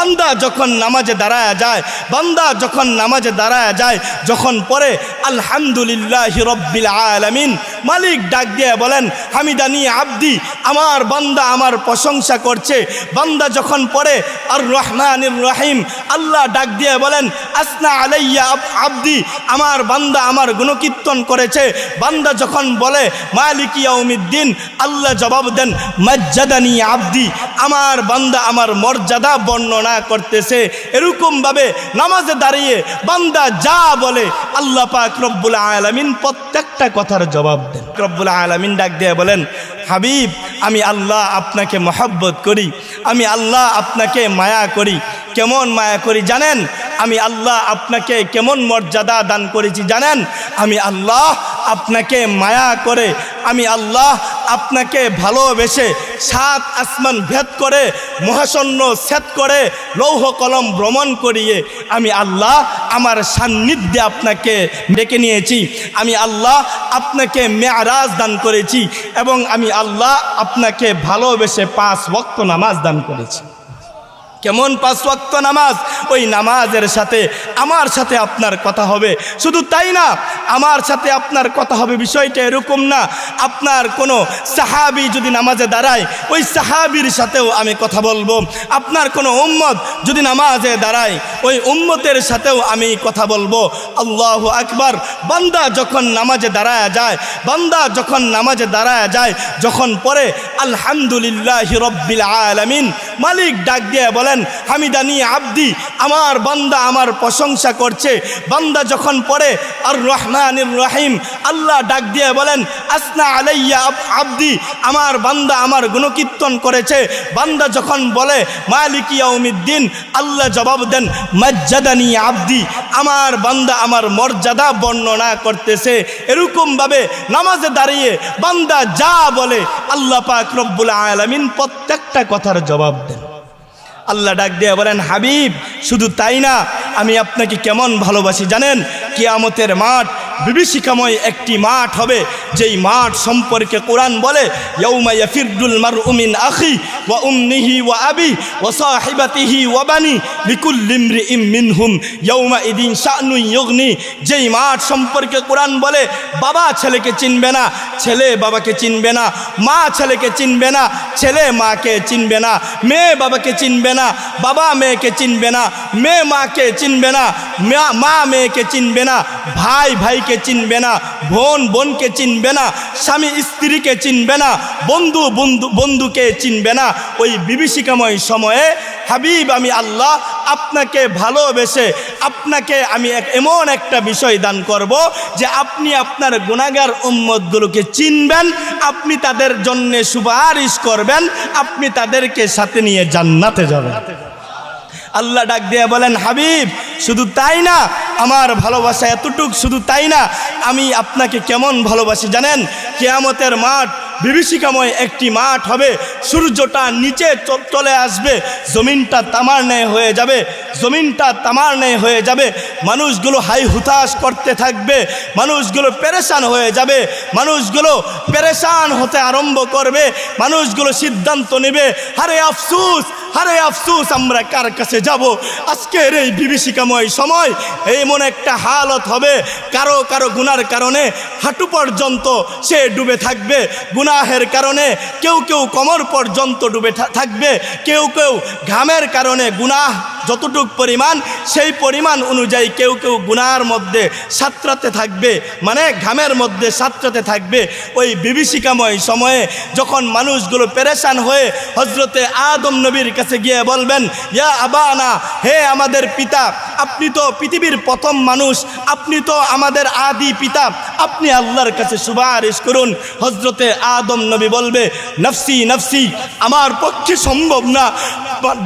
বান্দা যখন নামাজে দাঁড়ায় যায়, বান্দা যখন নামাজে দাঁড়ায় যায়, যখন পড়ে আলহামদুলিল্লাহি রাব্বিল আলামিন, মালিক ডাক দিয়ে বলেন হামিদানি আব্দি, আমার বান্দা আমার প্রশংসা করছে। বান্দা যখন পড়ে আর রহমানির রহিম, আল্লাহ ডাক দিয়ে বলেন আসনা আলাইয়া আব্দি, আমার বান্দা আমার গুণকীর্তন করেছে। বান্দা যখন বলে মালিক ইয়াউমিদ্দিন, আল্লাহ জবাব দেন মাজ্জাদানি আব্দি, আমার বান্দা আমার মর্যাদা বর্ণনা করতেছে। এরকমভাবে নামাজে দাঁড়িয়ে বান্দা যা বলে আল্লাহ পাক রব্বুল আলামিন প্রত্যেকটা কথার জবাব দেন। রব্বুল আলামিন ডাক দিয়ে বলেন হাবিব, আমি আল্লাহ আপনাকে মহব্বত করি, আমি আল্লাহ আপনাকে মায়া করি। কেমন মায়া করি জানেন? আমি আল্লাহ আপনাকে কেমন মর্যাদা দান করেছি জানেন? আমি আল্লাহ আপনাকে মায়া করে, আমি আল্লাহ আপনাকে ভালোবেসে 7 আসমান ভেদ করে, মহাশূন্য ছেদ করে, লৌহ কলম ভ্রমণ করিয়ে আমি আল্লাহ আমার সান্নিধ্যে আপনাকে ডেকে নিয়েছি। আমি আল্লাহ আপনাকে মেরাজ দান করেছি এবং আমি আল্লাহ আপনাকে ভালোবেসে 5 ওয়াক্ত নামাজ দান করেছি। কেমন 5 ওয়াক্ত নামাজ? ওই নামাজের সাথে আমার সাথে আপনার কথা হবে। শুধু তাই না, আমার সাথে আপনার কথা হবে বিষয়টা এরকম না, আপনার কোনো সাহাবী যদি নামাজে দাঁড়ায় ওই সাহাবীর সাথেও আমি কথা বলবো। আপনার কোনো উম্মত যদি নামাজে দাঁড়ায় ওই উম্মতের সাথেও আমি কথা বলবো। আল্লাহু আকবার। বান্দা যখন নামাজে দাঁড়ায় যায়, বান্দা যখন নামাজে দাঁড়ায় যায়, যখন পড়ে আলহামদুলিল্লাহি রাব্বিল আলামিন, মালিক ডাক দিয়ে বলেন হামিদানি আব্দি, আমার বান্দা আমার প্রশংসা করছে। বান্দা যখন পড়ে আর রহমানির রহিম, আল্লাহ ডাক দিয়ে বলেন আসনা আলাইয়া আব্দি, আমার বান্দা আমার গুণকীর্তন করেছে। বান্দা যখন বলে মালিক ইয়াউমিদ্দিন, আল্লাহ জবাব দেন মাজ্জাদানি আব্দি, আমার বান্দা আমার মর্যাদা বর্ণনা করতেছে। এরকমভাবে নামাজে দাঁড়িয়ে বান্দা যা বলে আল্লাহ পাক রব্বুল আলামিন প্রত্যেকটা কথার জবাব দেন। আল্লাহ ডাক দিয়ে বলেন হাবিব, শুধু তাই না, আমি আপনাকে কেমন ভালোবাসি জানেন? কিয়ামতের মাঠ বিভীষিকাময় একটি মাঠ হবে, যেই মাঠ সম্পর্কে কোরআন বলে ইয়াউমা ইয়াফিরুল মারউ মিন আখি ওয়া উম্মিহি ওয়া আবি ওয়া সাহিবাতিহি ওয়া বানি লিকুল্লি ইমরিইম মিনহুম ইয়াউমা ইদিন শানুন ইউগনি। যেই মাঠ সম্পর্কে কোরআন বলে বাবা ছেলেকে চিনবে না, ছেলে বাবাকে চিনবে না, মা ছেলেকে চিনবে না, ছেলে মাকে চিনবে না, মেয়ে বাবাকে চিনবে না, বাবা মেয়েকে চিনবে না, মেয়ে মাকে চিনবে না, মা মেয়েকে চিনবে না, ভাই ভাইকে চিনবে না, বোন বোনকে চিনবে না, স্বামী স্ত্রীকে চিনবে না, বন্ধু বন্ধুকে চিনবে না। ওই বিভীষিকাময় সময়ে হাবিব আমি আল্লাহ আপনাকে ভালোবেসে আপনাকে আমি এমন একটা বিষয় দান করব যে আপনি আপনার গুনাহগার উম্মতগুলোকে চিনবেন, আপনি তাদের জন্য সুপারিশ করবেন, আপনি তাদেরকে সাথে নিয়ে জান্নাতে যাবেন। আল্লাহ ডাক দিয়ে বলেন হাবিব, শুধু তাই না, আমার ভালোবাসা এতটুক, শুধু তাই না, আমি আপনাকে কেমন ভালোবাসি জানেন? কিয়ামতের মাঠ বিভীষিকাময় একটি মাঠ হবে, সূর্যটা নিচে চলে আসবে, জমিনটা তামার ন্যায় হয়ে যাবে, জমিনটা তামার ন্যায় হয়ে যাবে, মানুষগুলো হাই হুতাশ করতে থাকবে, মানুষগুলো পেরেশান হয়ে যাবে, মানুষগুলো পেরেশান হতে আরম্ভ করবে, মানুষগুলো সিদ্ধান্ত নেবে হারে আফসোস, হারে আফসোস আমরা কার কাছে যাব? আজকের এই বিভীষিকাময় সময় এমন একটা হালত হবে, কারো কারো গুনার কারণে হাঁটু পর্যন্ত সে ডুবে থাকবে, গুনাহের কারণে কেউ কেউ কোমর পর্যন্ত ডুবে থাকবে, কেউ কেউ ঘামের কারণে গুনাহ যতটুক পরিমাণ সেই পরিমাণ অনুযায়ী কেউ কেউ গুনার মধ্যে সাঁতরাতে থাকবে, মানে ঘামের মধ্যে সাঁতরাতে থাকবে। ওই বিভীষিকাময় সময়ে যখন মানুষগুলো পেরেশান হয়ে হজরতে আদম নবীর কাছে গিয়ে বলবেন ইয়া আবানা, হে আমাদের পিতা, আপনি তো পৃথিবীর প্রথম মানুষ, আপনি তো আমাদের আদি পিতা, আপনি আল্লাহর কাছে সুপারিশ করুন। হজরতে আদম নবী বলবে নফসি নফসি, আমার পক্ষে সম্ভব না।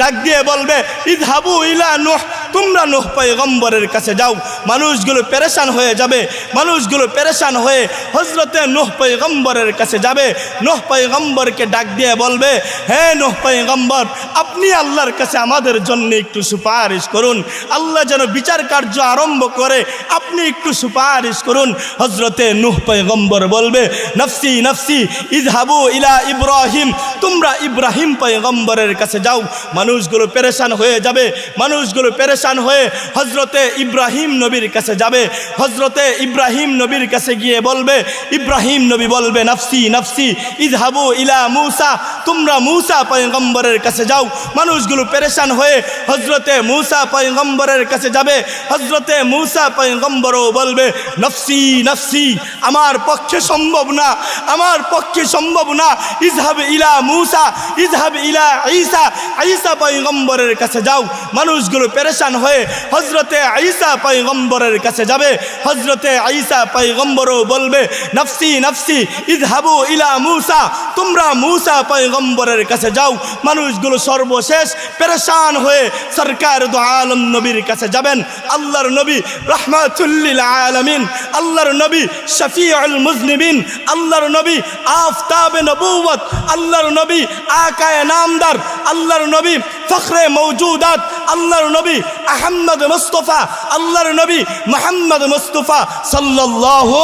ডাক দিয়ে বলবে ইযহাবু ইলা নূহ, তোমরা নূহ পয়গম্বরের কাছে যাও। মানুষগুলো পেরেশান হয়ে যাবে, মানুষগুলো পেরেশান হয়ে হযরতে নূহ পয়গম্বরের কাছে যাবে। নূহ পয়গম্বরকে ডাক দিয়ে বলবে, হে নূহ পয়গম্বর, আপনি আল্লাহর কাছে আমাদের জন্য একটু সুপারিশ করুন, আল্লাহ যেন বিচার কার্য আরম্ভ করে, আপনি একটু সুপারিশ করুন। হযরতে নূহ পয়গম্বর বলবে, নফসি নফসি ইযহাবু ইলা ইব্রাহিম, তোমরা ইব্রাহিম পয়গম্বরের কাছে যাও। মানুষগুলো পেরেশান হয়ে যাবে, মানুষগুলো পেরেশান হয়ে হযরতে ইব্রাহিম নবীর কাছে যাবে। হযরতে ইব্রাহিম নবীর কাছে গিয়ে বলবে, ইব্রাহিম নবী বলবে, নফসি নফসি ইযহাবু ইলা মূসা, তোমরা মূসা পয়গম্বরের কাছে যাও। মানুষগুলো পেরেশান হয়ে হযরতে মূসা পয়গম্বরের কাছে যাবে। হযরতে মূসা পয়গম্বরও বলবে, নফসি নফসি, আমার পক্ষে সম্ভব না, আমার পক্ষে সম্ভব না। ইযহাব ইলা মূসা, ইযহাব ইলা ঈসা, ঈসা পয়গম্বরের কাছে যাও। মানুষগুলো পেরেশান হয়ে হযরতে ঈসা পয়গম্বরের কাছে যাবে। হযরতে ঈসা পয়গম্বরও বলবে, নফসি নফসি ইযহাবু ইলা মূসা, তোমরা মূসা পয়গম্বরের কাছে যাও। মানুষগুলো সর্বশেষ পেরেশান হয়ে সরকার দু আলম নবীর কাছে যাবেন। আল্লাহর নবী রাহমাতুল লিল আলামিন, আল্লাহর নবী শফিউল মুজনিবিন, আল্লাহর নবী আফতাবে নবুওয়াত, আল্লাহর নবী আকায়ে নামদার, আল্লাহর নবী ফখরে মওজুদাত, আল্লাহর নবী আহমদ মুস্তাফা, আল্লাহর নবী মুহাম্মদ মুস্তাফা সাল্লাল্লাহু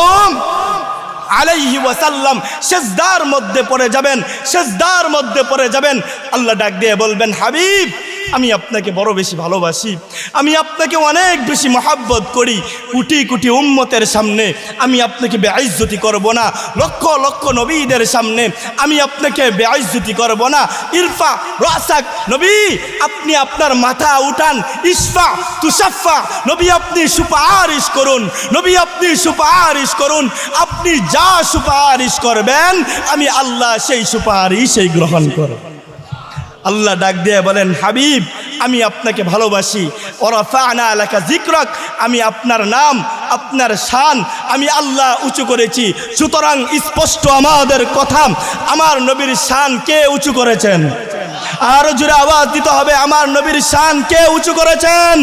আলাইহি ওয়াসাল্লাম সিজদার মধ্যে পড়ে যাবেন, সিজদার মধ্যে পড়ে যাবেন। আল্লাহ ডাক দিয়ে বলবেন, হাবিব, আমি আপনাকে বড় বেশি ভালোবাসি, আমি আপনাকে অনেক বেশি মহাব্বত করি। কোটি কোটি উম্মতের সামনে আমি আপনাকে বেইজ্জতি করব না, লক্ষ লক্ষ নবীদের সামনে আমি আপনাকে বেইজ্জতি করব না। ইরফা রাসাক, নবী আপনি আপনার মাথা উঠান। ইসফা তুশাফা, নবী আপনি সুপারিশ করুন, নবী আপনি সুপারিশ করুন। আপনি যা সুপারিশ করবেন আমি আল্লাহ সেই সুপারিশই গ্রহণ করব। আল্লাহ ডাক দিয়ে বলেন, হাবিব, আমি আপনাকে ভালোবাসি। ওরাফা'না লাকা যিকরাক, আমি আপনার নাম, আপনার শান আমি আল্লাহ উঁচু করেছি। সুতরাং স্পষ্ট আমাদের কথা, আমার নবীর শান কে উঁচু করেছেন? আরো জোরে আওয়াজ দিতে হবে, আমার নবীর শান কে উঁচু করেছেন?